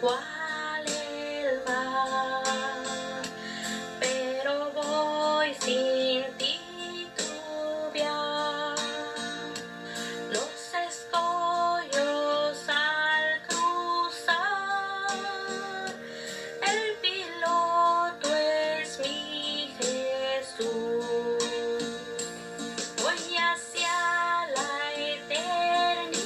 cual el mar, pero voy sin titubear. Los escollos al cruzar, el piloto es mi Jesús. Voy hacia la eternidad,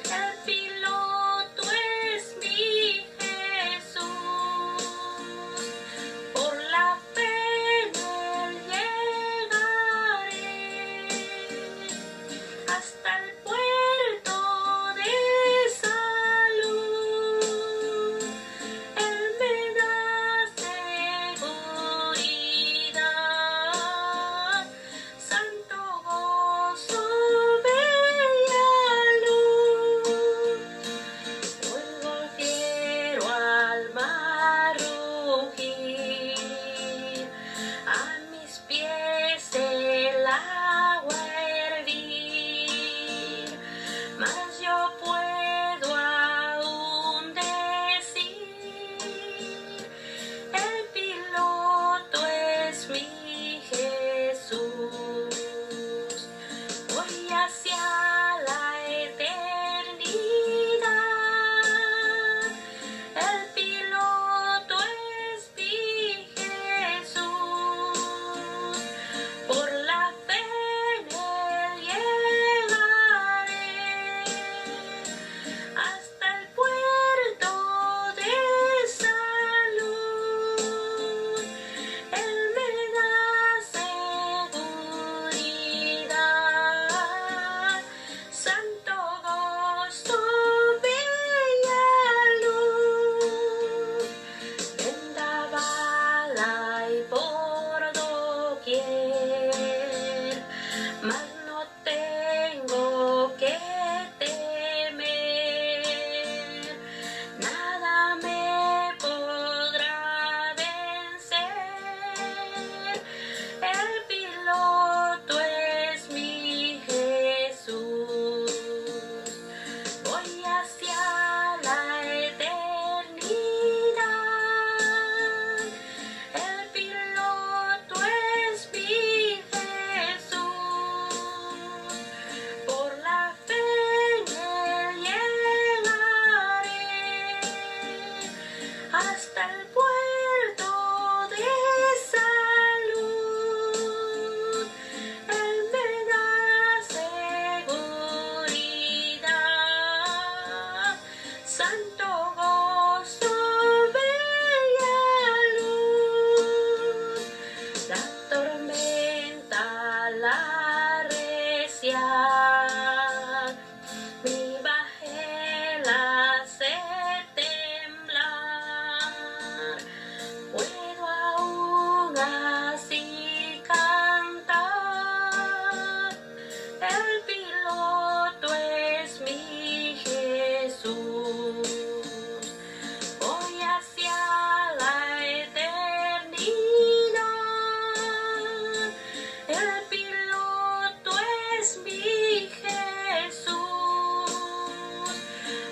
el piloto es mi Jesús. Por la fe en él llegaré hasta el puerto de salud. Él me da seguridad, santo gozo, bella luz. Oigo fiero al mar rugir, a mis pies el agua hervir, mas yo puedo aún decir, el piloto es mi Jesús. Voy hacia la eternidad, el piloto es mi Jesús. Por la fe en él llegaré hasta el puerto de salud. Él me da seguridad, santo gozo, bella luz. Vendaval hay por doquier, mas no tengo que temer. Nada me podrá vencer, el piloto es mi Jesús. Voy hacia la eternidad, el piloto es mi Jesús. Por la fe en él llegaré hasta el puerto de salud. Él me da seguridad, santo gozo, bella luz. La tormenta la arreciar, mi bajel hace temblar. Puedo aún así cantar, el piloto es mi Jesús. Voy hacia la eternidad, el piloto es mi Jesús.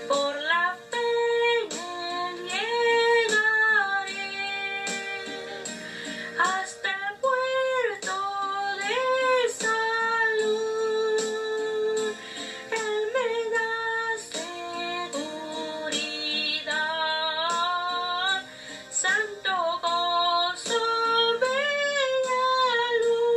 Por la fe en él llegaré hasta el puerto de salud. Él me da seguridad, santo gozo, bella luz.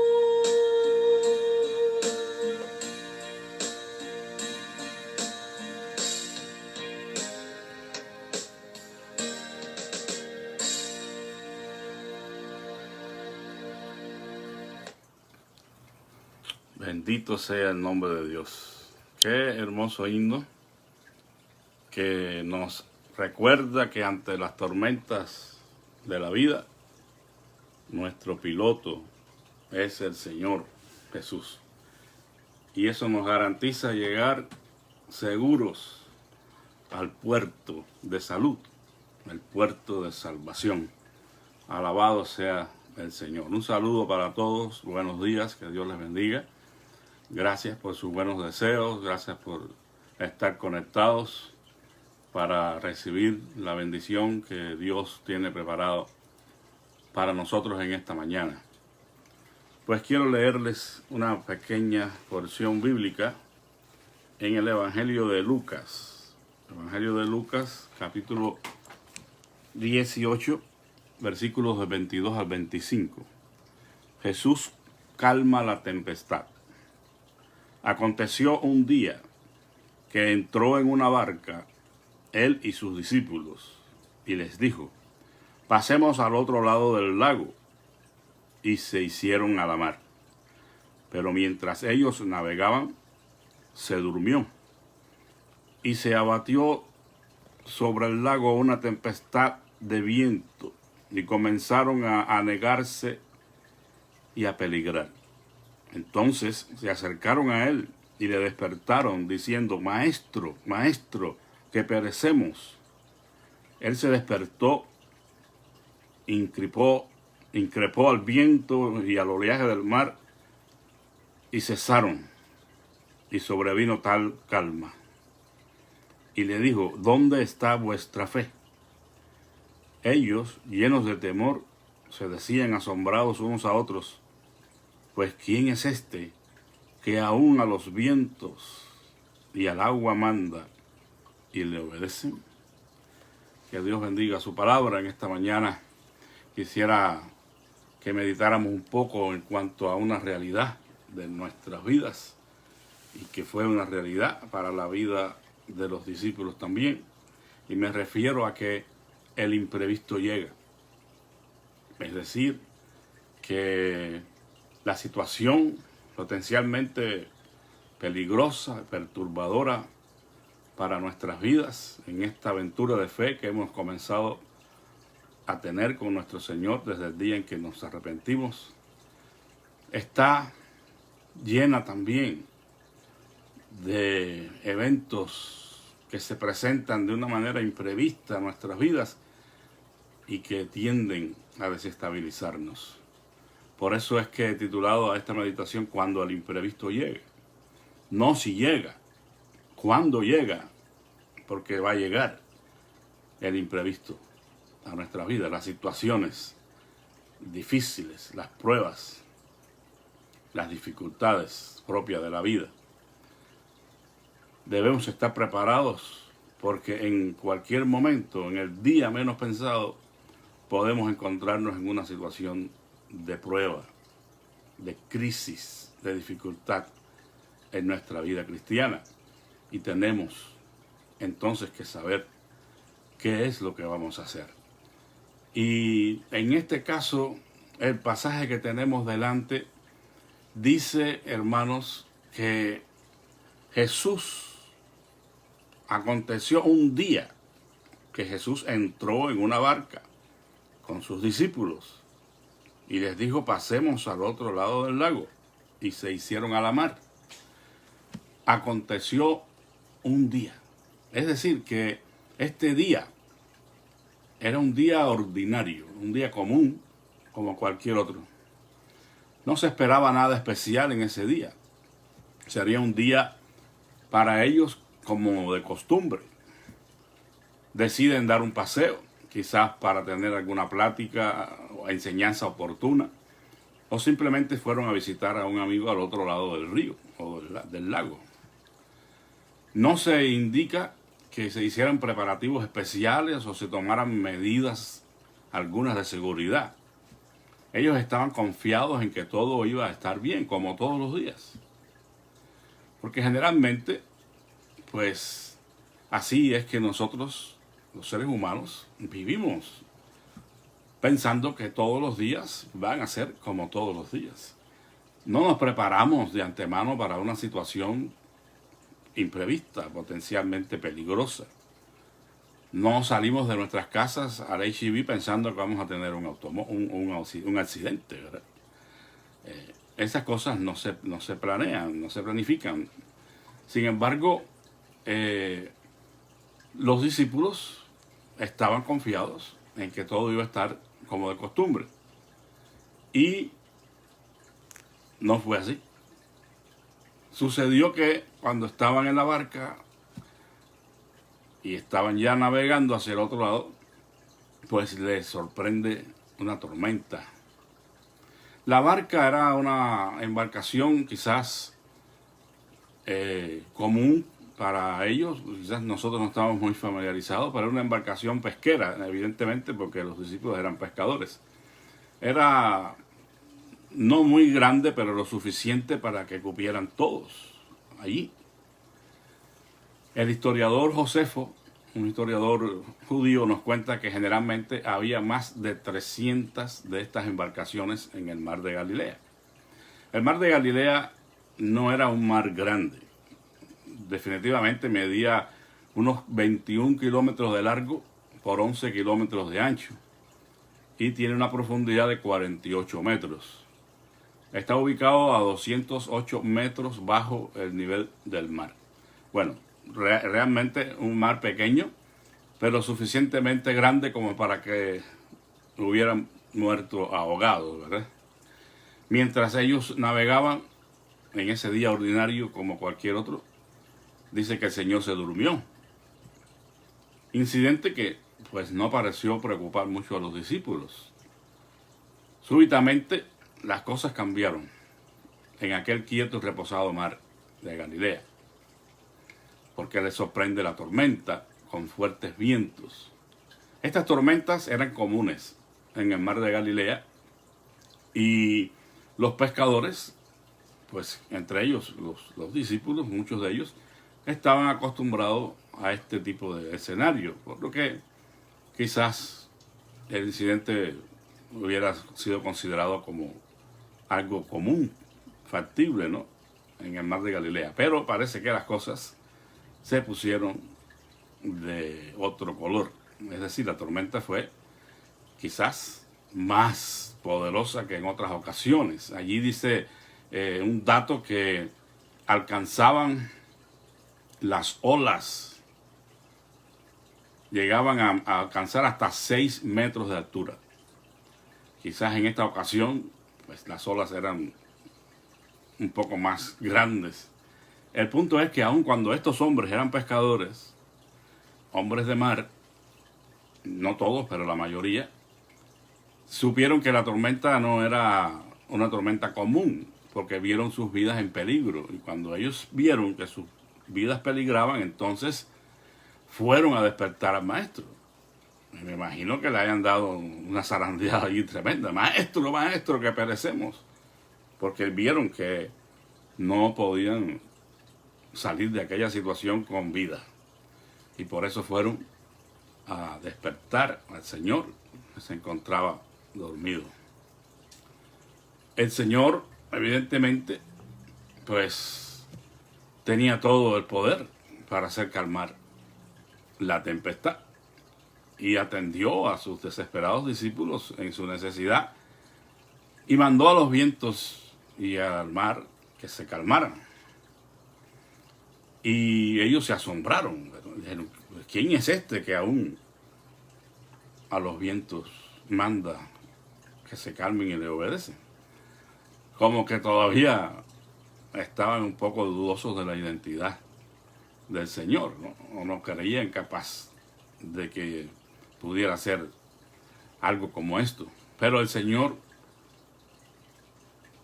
Bendito sea el nombre de Dios. Qué hermoso himno que nos recuerda que ante las tormentas de la vida, nuestro piloto es el Señor Jesús. Y eso nos garantiza llegar seguros al puerto de salud, el puerto de salvación. Alabado sea el Señor. Un saludo para todos, buenos días, que Dios les bendiga. Gracias por sus buenos deseos, gracias por estar conectados para recibir la bendición que Dios tiene preparado para nosotros en esta mañana. Pues quiero leerles una pequeña porción bíblica en el Evangelio de Lucas. Evangelio de Lucas, capítulo 18, versículos de 22 al 25. Jesús calma la tempestad. Aconteció un día que entró en una barca, él y sus discípulos, y les dijo: pasemos al otro lado del lago. Y se hicieron a la mar. Pero mientras ellos navegaban, se durmió. Y se abatió sobre el lago una tempestad de viento, y comenzaron a anegarse y a peligrar. Entonces se acercaron a él y le despertaron, diciendo: Maestro, Maestro, que perecemos. Él se despertó, increpó al viento y al oleaje del mar, y cesaron, y sobrevino tal calma. Y le dijo: ¿dónde está vuestra fe? Ellos, llenos de temor, se decían asombrados unos a otros: pues ¿quién es este que aún a los vientos y al agua manda y le obedecen? Que Dios bendiga su palabra en esta mañana. Quisiera que meditáramos un poco en cuanto a una realidad de nuestras vidas, y que fue una realidad para la vida de los discípulos también. Y me refiero a que el imprevisto llega. Es decir, que la situación potencialmente peligrosa, perturbadora para nuestras vidas en esta aventura de fe que hemos comenzado a tener con nuestro Señor desde el día en que nos arrepentimos, está llena también de eventos que se presentan de una manera imprevista en nuestras vidas y que tienden a desestabilizarnos. Por eso es que he titulado a esta meditación: cuando el imprevisto llegue. No si llega, cuando llega, porque va a llegar el imprevisto a nuestra vida, las situaciones difíciles, las pruebas, las dificultades propias de la vida. Debemos estar preparados, porque en cualquier momento, en el día menos pensado, podemos encontrarnos en una situación de prueba, de crisis, de dificultad en nuestra vida cristiana. Y tenemos entonces que saber qué es lo que vamos a hacer. Y en este caso, el pasaje que tenemos delante dice, hermanos, que aconteció un día que Jesús entró en una barca con sus discípulos y les dijo: pasemos al otro lado del lago. Y se hicieron a la mar. Aconteció un día. Es decir, que este día era un día ordinario, un día común como cualquier otro. No se esperaba nada especial en ese día. Sería un día para ellos como de costumbre. Deciden dar un paseo, quizás para tener alguna plática o enseñanza oportuna, o simplemente fueron a visitar a un amigo al otro lado del río o del lago. No se indica que se hicieran preparativos especiales o se tomaran medidas algunas de seguridad. Ellos estaban confiados en que todo iba a estar bien, como todos los días. Porque generalmente, pues, así es que nosotros, los seres humanos, vivimos pensando que todos los días van a ser como todos los días. No nos preparamos de antemano para una situación imprevista, potencialmente peligrosa. No salimos de nuestras casas al H-E-B pensando que vamos a tener un accidente, ¿verdad? Esas cosas no se planean, no se planifican. Sin embargo, los discípulos estaban confiados en que todo iba a estar como de costumbre. Y no fue así. Sucedió que cuando estaban en la barca, y estaban ya navegando hacia el otro lado, pues les sorprende una tormenta. La barca era una embarcación quizás común para ellos, quizás nosotros no estábamos muy familiarizados, pero era una embarcación pesquera, evidentemente, porque los discípulos eran pescadores. Era no muy grande, pero lo suficiente para que cupieran todos allí. El historiador Josefo, un historiador judío, nos cuenta que generalmente había más de 300 de estas embarcaciones en el mar de Galilea. El mar de Galilea no era un mar grande. Definitivamente medía unos 21 kilómetros de largo por 11 kilómetros de ancho y tiene una profundidad de 48 metros. Está ubicado a 208 metros bajo el nivel del mar. Bueno, realmente un mar pequeño, pero suficientemente grande como para que hubieran muerto ahogados, ¿verdad? Mientras ellos navegaban en ese día ordinario como cualquier otro, dice que el Señor se durmió. Incidente que pues no pareció preocupar mucho a los discípulos. Súbitamente las cosas cambiaron en aquel quieto y reposado mar de Galilea, porque les sorprende la tormenta con fuertes vientos. Estas tormentas eran comunes en el mar de Galilea y los pescadores, pues entre ellos los discípulos, muchos de ellos, estaban acostumbrados a este tipo de escenario, por lo que quizás el incidente hubiera sido considerado como algo común, factible, ¿no?, en el mar de Galilea. Pero parece que las cosas se pusieron de otro color. Es decir, la tormenta fue quizás más poderosa que en otras ocasiones. Allí dice un dato que alcanzaban las olas, llegaban a alcanzar hasta 6 metros de altura. Quizás en esta ocasión, pues las olas eran un poco más grandes. El punto es que aun cuando estos hombres eran pescadores, hombres de mar, no todos, pero la mayoría, supieron que la tormenta no era una tormenta común, porque vieron sus vidas en peligro. Y cuando ellos vieron que sus vidas peligraban, entonces fueron a despertar al maestro. Me imagino que le hayan dado una zarandeada allí tremenda. Maestro, maestro, que perecemos. Porque vieron que no podían salir de aquella situación con vida. Y por eso fueron a despertar al Señor, que se encontraba dormido. El Señor, evidentemente, pues tenía todo el poder para hacer calmar la tempestad y atendió a sus desesperados discípulos en su necesidad y mandó a los vientos y al mar que se calmaran. Y ellos se asombraron. Dijeron, ¿quién es este que aún a los vientos manda que se calmen y le obedecen? Como que todavía estaban un poco dudosos de la identidad del Señor, ¿no? O no creían capaz de que pudiera hacer algo como esto. Pero el Señor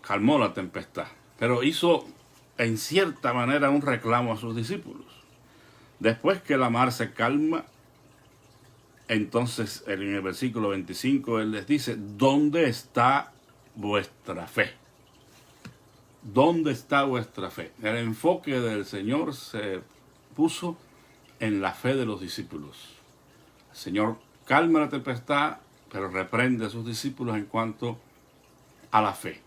calmó la tempestad, pero hizo en cierta manera un reclamo a sus discípulos. Después que la mar se calma, entonces en el versículo 25 Él les dice, ¿dónde está vuestra fe? ¿Dónde está vuestra fe? El enfoque del Señor se puso en la fe de los discípulos. El Señor calma la tempestad, pero reprende a sus discípulos en cuanto a la fe.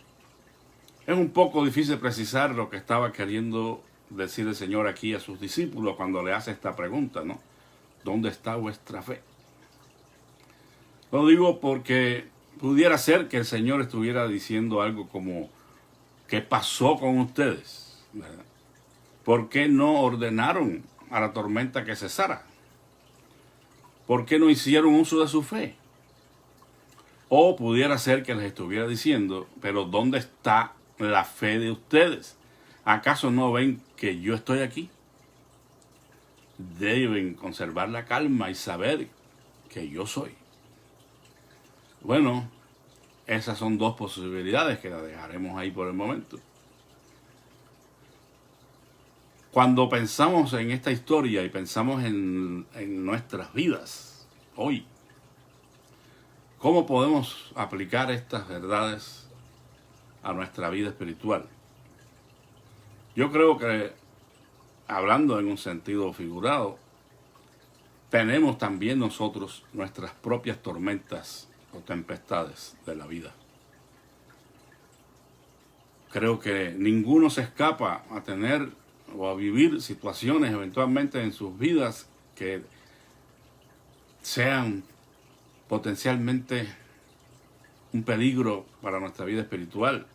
Es un poco difícil precisar lo que estaba queriendo decir el Señor aquí a sus discípulos cuando le hace esta pregunta, ¿no? ¿Dónde está vuestra fe? Lo digo porque pudiera ser que el Señor estuviera diciendo algo como, ¿qué pasó con ustedes? ¿Verdad? ¿Por qué no ordenaron a la tormenta que cesara? ¿Por qué no hicieron uso de su fe? O pudiera ser que les estuviera diciendo, pero ¿dónde está la fe de ustedes? ¿Acaso no ven que yo estoy aquí? deben conservar la calma y saber que yo soy. Bueno, esas son dos posibilidades que las dejaremos ahí por el momento. Cuando pensamos en esta historia y pensamos en nuestras vidas hoy, ¿cómo podemos aplicar estas verdades a nuestra vida espiritual? Yo creo que, hablando en un sentido figurado, tenemos también nosotros nuestras propias tormentas o tempestades de la vida. Creo que ninguno se escapa a tener o a vivir situaciones eventualmente en sus vidas que sean potencialmente un peligro para nuestra vida espiritual,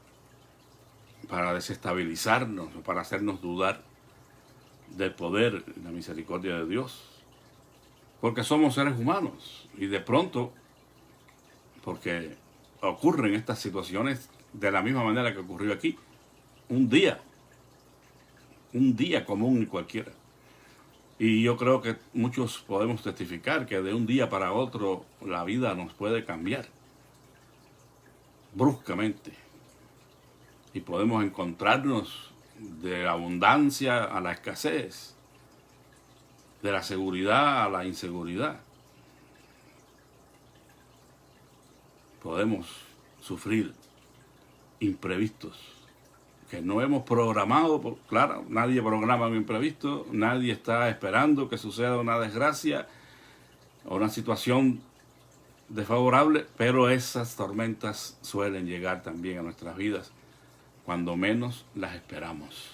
para desestabilizarnos, para hacernos dudar del poder y la misericordia de Dios. Porque somos seres humanos y de pronto, porque ocurren estas situaciones de la misma manera que ocurrió aquí, un día común y cualquiera. Y yo creo que muchos podemos testificar que de un día para otro la vida nos puede cambiar bruscamente. Y podemos encontrarnos de la abundancia a la escasez, de la seguridad a la inseguridad. Podemos sufrir imprevistos que no hemos programado. Claro, nadie programa un imprevisto, nadie está esperando que suceda una desgracia o una situación desfavorable, pero esas tormentas suelen llegar también a nuestras vidas cuando menos las esperamos.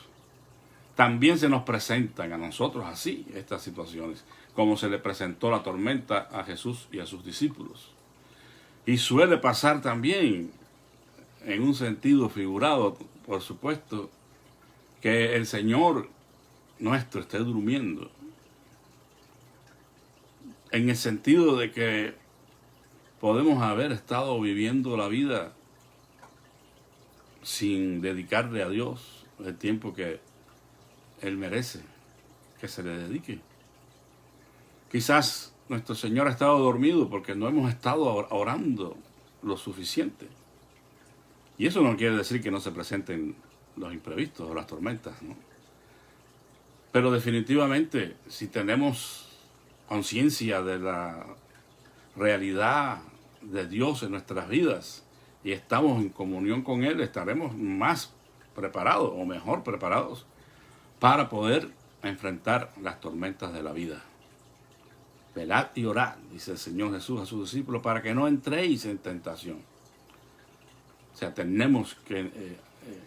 También se nos presentan a nosotros así estas situaciones, como se le presentó la tormenta a Jesús y a sus discípulos. Y suele pasar también, en un sentido figurado, por supuesto, que el Señor nuestro esté durmiendo. En el sentido de que podemos haber estado viviendo la vida sin dedicarle a Dios el tiempo que Él merece que se le dedique. Quizás nuestro Señor ha estado dormido porque no hemos estado orando lo suficiente. Y eso no quiere decir que no se presenten los imprevistos o las tormentas, ¿no? Pero definitivamente, si tenemos conciencia de la realidad de Dios en nuestras vidas y estamos en comunión con Él, estaremos más preparados o mejor preparados para poder enfrentar las tormentas de la vida. Velad y orad, dice el Señor Jesús a sus discípulos, para que no entréis en tentación. O sea, tenemos que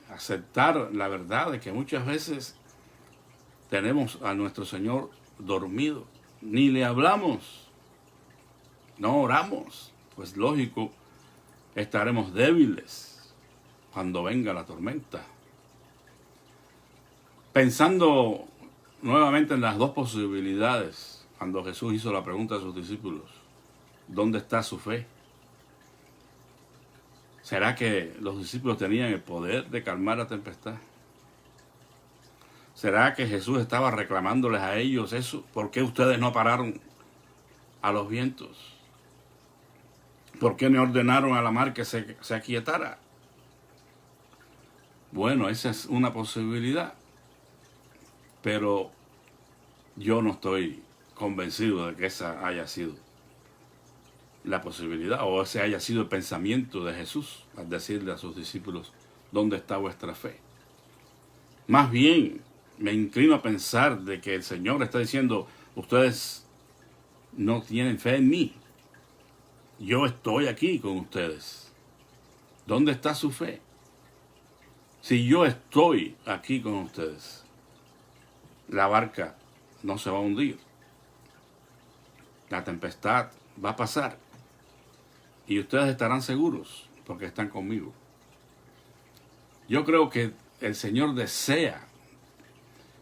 aceptar la verdad de que muchas veces tenemos a nuestro Señor dormido. Ni le hablamos, no oramos. Pues lógico, estaremos débiles cuando venga la tormenta. Pensando nuevamente en las dos posibilidades, cuando Jesús hizo la pregunta a sus discípulos, ¿dónde está su fe? ¿Será que los discípulos tenían el poder de calmar la tempestad? ¿Será que Jesús estaba reclamándoles a ellos eso? ¿Por qué ustedes no pararon a los vientos? ¿Por qué no ordenaron a la mar que se aquietara? Bueno, esa es una posibilidad. Pero yo no estoy convencido de que esa haya sido la posibilidad o ese haya sido el pensamiento de Jesús al decirle a sus discípulos, ¿dónde está vuestra fe? Más bien, me inclino a pensar de que el Señor está diciendo, ustedes no tienen fe en mí. Yo estoy aquí con ustedes. ¿Dónde está su fe? Si yo estoy aquí con ustedes, la barca no se va a hundir. La tempestad va a pasar. Y ustedes estarán seguros porque están conmigo. Yo creo que el Señor desea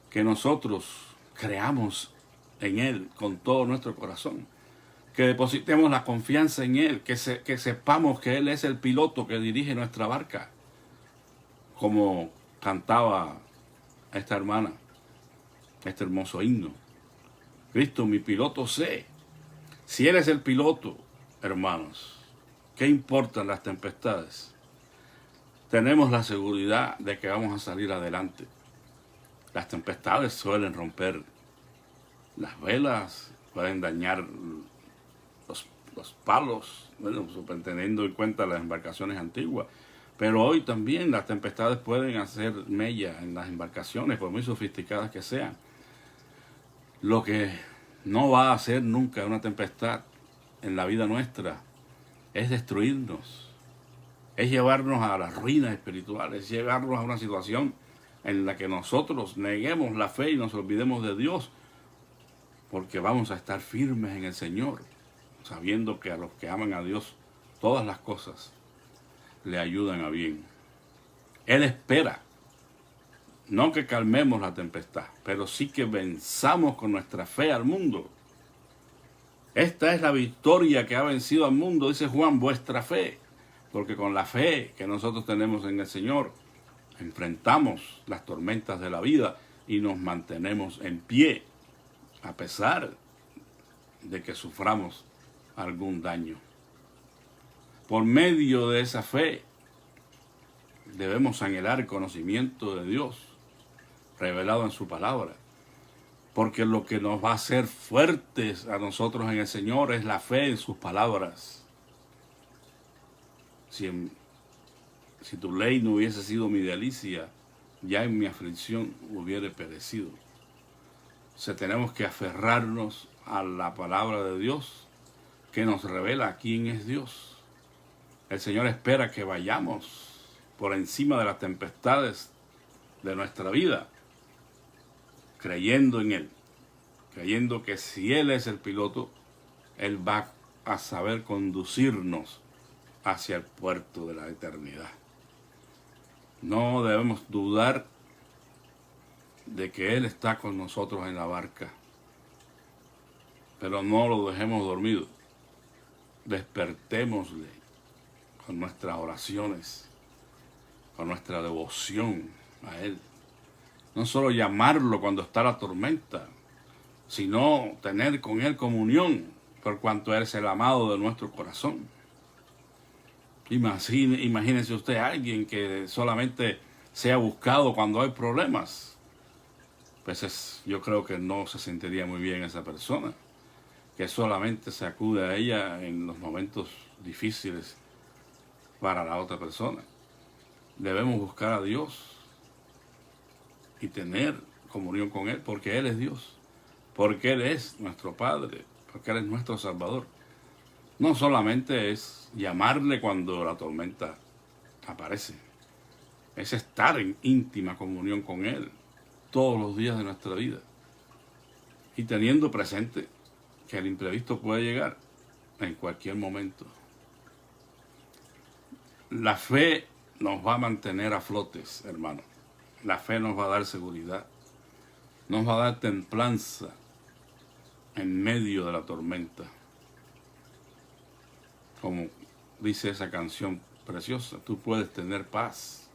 que nosotros creamos en Él con todo nuestro corazón. Que depositemos la confianza en Él. Que sepamos que Él es el piloto que dirige nuestra barca. Como cantaba esta hermana, este hermoso himno. Cristo, mi piloto sé. Si Él es el piloto, hermanos, ¿qué importan las tempestades? Tenemos la seguridad de que vamos a salir adelante. Las tempestades suelen romper las velas, pueden dañar los palos, bueno, teniendo en cuenta las embarcaciones antiguas. Pero hoy también las tempestades pueden hacer mella en las embarcaciones, por muy sofisticadas que sean. Lo que no va a hacer nunca una tempestad en la vida nuestra es destruirnos, es llevarnos a las ruinas espirituales, es llevarnos a una situación en la que nosotros neguemos la fe y nos olvidemos de Dios, porque vamos a estar firmes en el Señor, sabiendo que a los que aman a Dios todas las cosas le ayudan a bien. Él espera, no que calmemos la tempestad, pero sí que venzamos con nuestra fe al mundo. Esta es la victoria que ha vencido al mundo, dice Juan, vuestra fe. Porque con la fe que nosotros tenemos en el Señor, enfrentamos las tormentas de la vida y nos mantenemos en pie, a pesar de que suframos algún daño. Por medio de esa fe, debemos anhelar el conocimiento de Dios, revelado en su palabra. Porque lo que nos va a hacer fuertes a nosotros en el Señor es la fe en sus palabras. Si tu ley no hubiese sido mi delicia, ya en mi aflicción hubiera perecido. O sea, tenemos que aferrarnos a la palabra de Dios, que nos revela quién es Dios. El Señor espera que vayamos por encima de las tempestades de nuestra vida, creyendo en Él, creyendo que si Él es el piloto, Él va a saber conducirnos hacia el puerto de la eternidad. No debemos dudar de que Él está con nosotros en la barca, pero no lo dejemos dormido. Despertémosle con nuestras oraciones, con nuestra devoción a Él. No solo llamarlo cuando está la tormenta, sino tener con Él comunión, por cuanto Él es el amado de nuestro corazón. Imagínese usted a alguien que solamente sea buscado cuando hay problemas. Pues yo creo que no se sentiría muy bien esa persona, que solamente se acude a ella en los momentos difíciles para la otra persona. Debemos buscar a Dios y tener comunión con Él, porque Él es Dios, porque Él es nuestro Padre, porque Él es nuestro Salvador. No solamente es llamarle cuando la tormenta aparece, es estar en íntima comunión con Él todos los días de nuestra vida y teniendo presente que el imprevisto puede llegar en cualquier momento. La fe nos va a mantener a flotes, hermano. La fe nos va a dar seguridad, nos va a dar templanza en medio de la tormenta. Como dice esa canción preciosa, tú puedes tener paz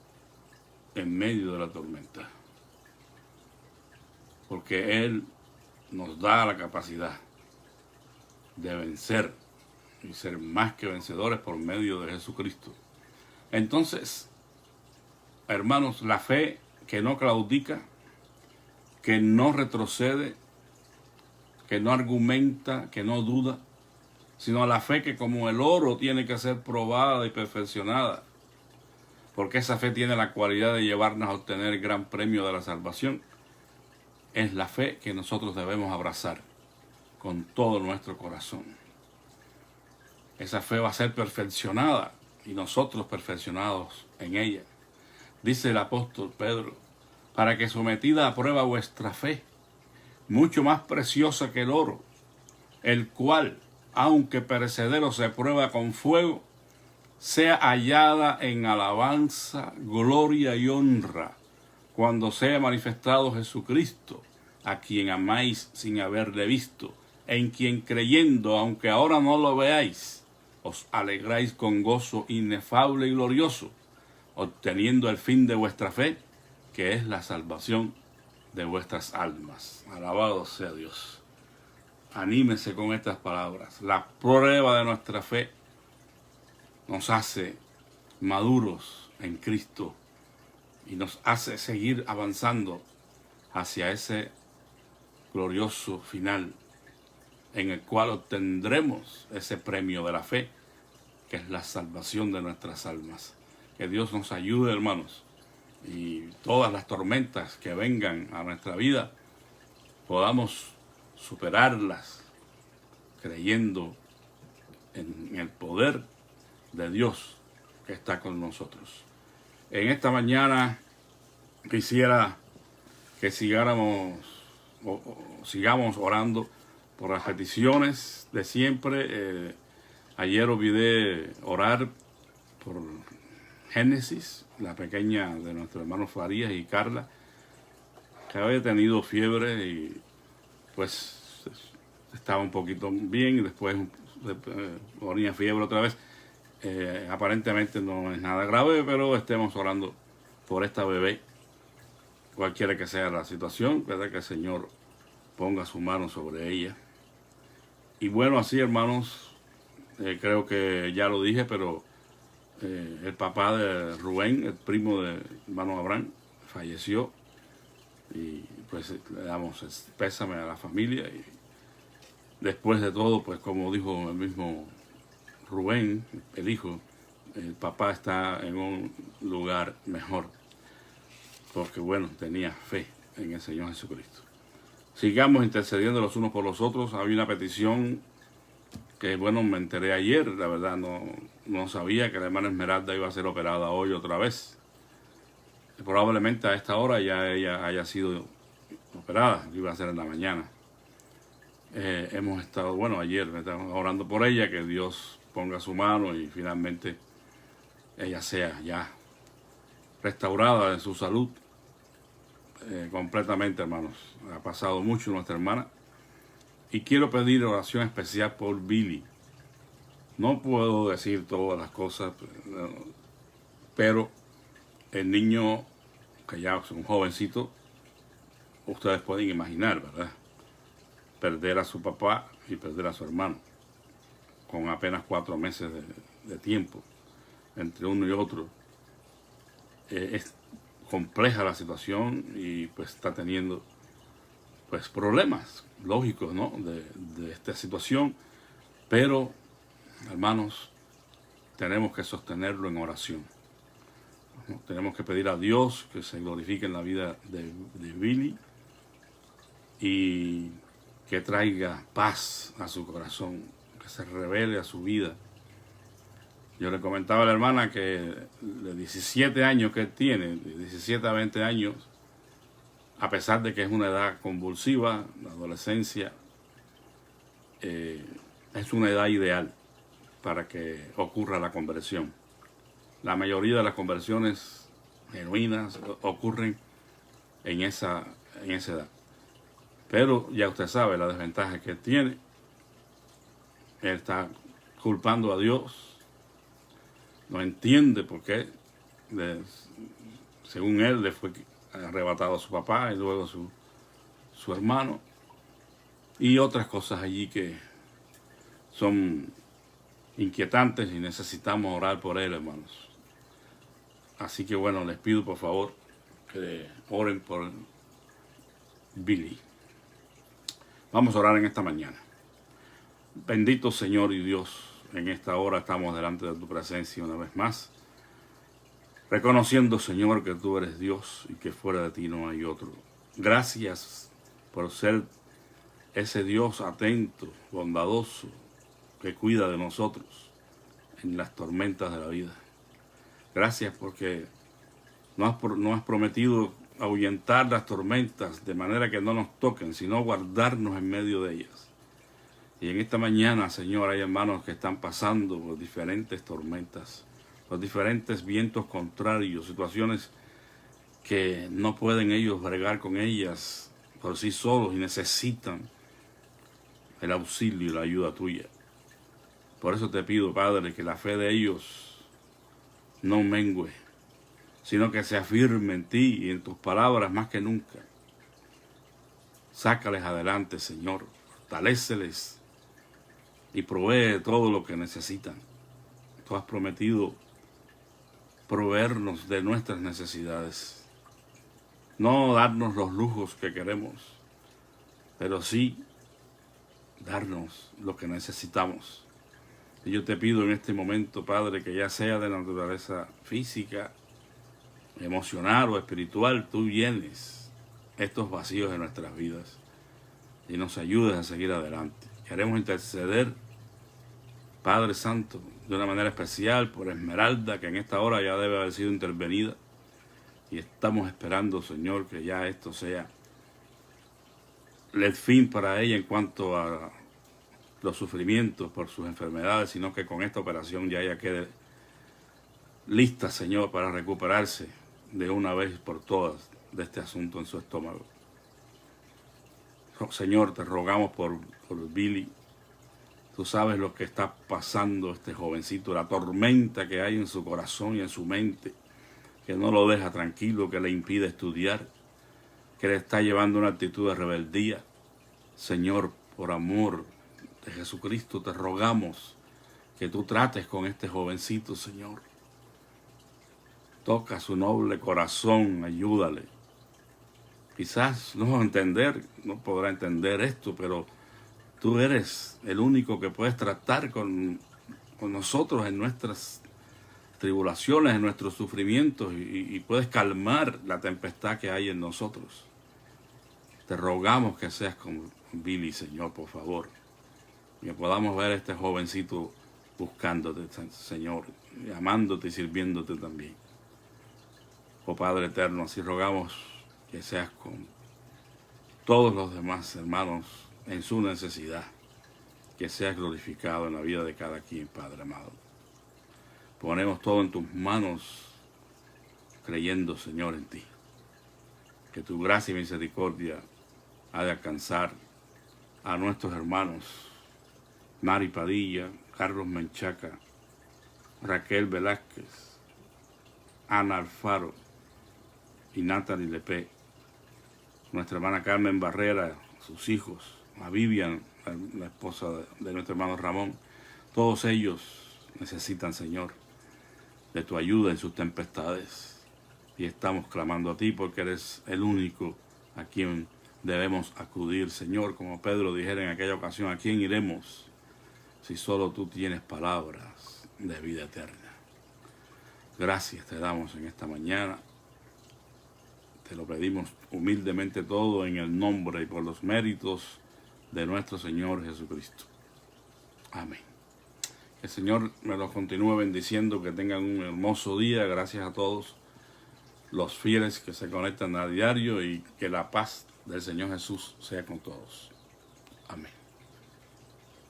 en medio de la tormenta, porque Él nos da la capacidad de vencer y ser más que vencedores por medio de Jesucristo. Entonces, hermanos, la fe que no claudica, que no retrocede, que no argumenta, que no duda, sino la fe que como el oro tiene que ser probada y perfeccionada, porque esa fe tiene la cualidad de llevarnos a obtener el gran premio de la salvación. Es la fe que nosotros debemos abrazar con todo nuestro corazón. Esa fe va a ser perfeccionada y nosotros perfeccionados en ella. Dice el apóstol Pedro, para que sometida a prueba vuestra fe, mucho más preciosa que el oro, el cual, aunque perecedero se prueba con fuego, sea hallada en alabanza, gloria y honra, cuando sea manifestado Jesucristo, a quien amáis sin haberle visto, en quien creyendo, aunque ahora no lo veáis, os alegráis con gozo inefable y glorioso, obteniendo el fin de vuestra fe, que es la salvación de vuestras almas. Alabado sea Dios. anímese con estas palabras. La prueba de nuestra fe nos hace maduros en Cristo y nos hace seguir avanzando hacia ese glorioso final en el cual obtendremos ese premio de la fe, que es la salvación de nuestras almas. Que Dios nos ayude, hermanos, y todas las tormentas que vengan a nuestra vida podamos superarlas creyendo en el poder de Dios que está con nosotros. En esta mañana quisiera que sigamos orando por las peticiones de siempre. Ayer olvidé orar por Génesis, la pequeña de nuestros hermanos Farías y Carla, que había tenido fiebre y pues estaba un poquito bien y después ponía fiebre otra vez. Aparentemente no es nada grave, pero estemos orando por esta bebé, cualquiera que sea la situación, ¿verdad? Que el Señor ponga su mano sobre ella. Y bueno, así, hermanos, creo que ya lo dije, pero el papá de Rubén, el primo de hermano Abraham, falleció. Y pues le damos pésame a la familia. Y después de todo, pues como dijo el mismo Rubén, el hijo, el papá está en un lugar mejor, porque bueno, tenía fe en el Señor Jesucristo. Sigamos intercediendo los unos por los otros. Había una petición que bueno, me enteré ayer, la verdad no sabía que la hermana Esmeralda iba a ser operada hoy otra vez. Probablemente a esta hora ya ella haya sido operada, iba a ser en la mañana. Hemos estado, bueno, ayer me estamos orando por ella, que Dios ponga su mano y finalmente ella sea ya restaurada en su salud completamente, hermanos. Ha pasado mucho nuestra hermana. Y quiero pedir oración especial por Billy. No puedo decir todas las cosas, pero el niño, que ya es un jovencito, ustedes pueden imaginar, ¿verdad? Perder a su papá y perder a su hermano, con apenas 4 meses de tiempo entre uno y otro. Es compleja la situación y pues está teniendo pues problemas lógicos, ¿no? de esta situación, pero hermanos, tenemos que sostenerlo en oración. Tenemos que pedir a Dios que se glorifique en la vida de Billy y que traiga paz a su corazón, que se revele a su vida. Yo le comentaba a la hermana que de 17 años que él tiene, de 17 a 20 años, a pesar de que es una edad convulsiva, la adolescencia, es una edad ideal para que ocurra la conversión. La mayoría de las conversiones genuinas ocurren en esa edad. Pero ya usted sabe la desventaja que él tiene. Él está culpando a Dios. No entiende por qué, según él, le fue arrebatado a su papá y luego su hermano. Y otras cosas allí que son inquietantes y necesitamos orar por él, hermanos. Así que bueno, les pido por favor que oren por Billy. Vamos a orar en esta mañana. Bendito Señor y Dios, en esta hora estamos delante de tu presencia una vez más, reconociendo, Señor, que tú eres Dios y que fuera de ti no hay otro. Gracias por ser ese Dios atento, bondadoso, que cuida de nosotros en las tormentas de la vida. Gracias porque no has prometido ahuyentar las tormentas de manera que no nos toquen, sino guardarnos en medio de ellas. Y en esta mañana, Señor, hay hermanos que están pasando por diferentes tormentas, por diferentes vientos contrarios, situaciones que no pueden ellos bregar con ellas por sí solos y necesitan el auxilio y la ayuda tuya. Por eso te pido, Padre, que la fe de ellos no mengue, sino que se afirme en ti y en tus palabras más que nunca. Sácales adelante, Señor. fortaléceles y provee todo lo que necesitan. Tú has prometido proveernos de nuestras necesidades, no darnos los lujos que queremos, pero sí darnos lo que necesitamos. Y yo te pido en este momento, Padre, que ya sea de naturaleza física, emocional o espiritual, tú llenes estos vacíos en nuestras vidas y nos ayudes a seguir adelante. Queremos interceder, Padre Santo, de una manera especial por Esmeralda, que en esta hora ya debe haber sido intervenida, y estamos esperando, Señor, que ya esto sea el fin para ella en cuanto a los sufrimientos por sus enfermedades, sino que con esta operación ya ella quede lista, Señor, para recuperarse de una vez por todas de este asunto en su estómago. Señor, te rogamos por Billy. Tú sabes lo que está pasando este jovencito, la tormenta que hay en su corazón y en su mente, que no lo deja tranquilo, que le impide estudiar, que le está llevando una actitud de rebeldía. Señor, por amor de Jesucristo, te rogamos que tú trates con este jovencito, Señor. Toca su noble corazón, ayúdale. Quizás no podrá entender esto, pero tú eres el único que puedes tratar con nosotros en nuestras tribulaciones, en nuestros sufrimientos, y puedes calmar la tempestad que hay en nosotros. Te rogamos que seas con Billy, Señor, por favor. Que podamos ver a este jovencito buscándote, Señor, y amándote y sirviéndote también. Oh Padre eterno, así rogamos que seas con todos los demás hermanos en su necesidad, que seas glorificado en la vida de cada quien, Padre amado. Ponemos todo en tus manos, creyendo, Señor, en ti. Que tu gracia y misericordia ha de alcanzar a nuestros hermanos Mari Padilla, Carlos Menchaca, Raquel Velázquez, Ana Alfaro y Natalie Lepe, nuestra hermana Carmen Barrera, sus hijos, a Vivian, la esposa de nuestro hermano Ramón. Todos ellos necesitan, Señor, de tu ayuda en sus tempestades, y estamos clamando a ti porque eres el único a quien debemos acudir, Señor. Como Pedro dijera en aquella ocasión, ¿a quién iremos si solo tú tienes palabras de vida eterna? Gracias te damos en esta mañana. Te lo pedimos humildemente todo en el nombre y por los méritos de nuestro Señor Jesucristo. Amén. El Señor me los continúe bendiciendo, que tengan un hermoso día. Gracias a todos los fieles que se conectan a diario, y que la paz del Señor Jesús sea con todos. Amén.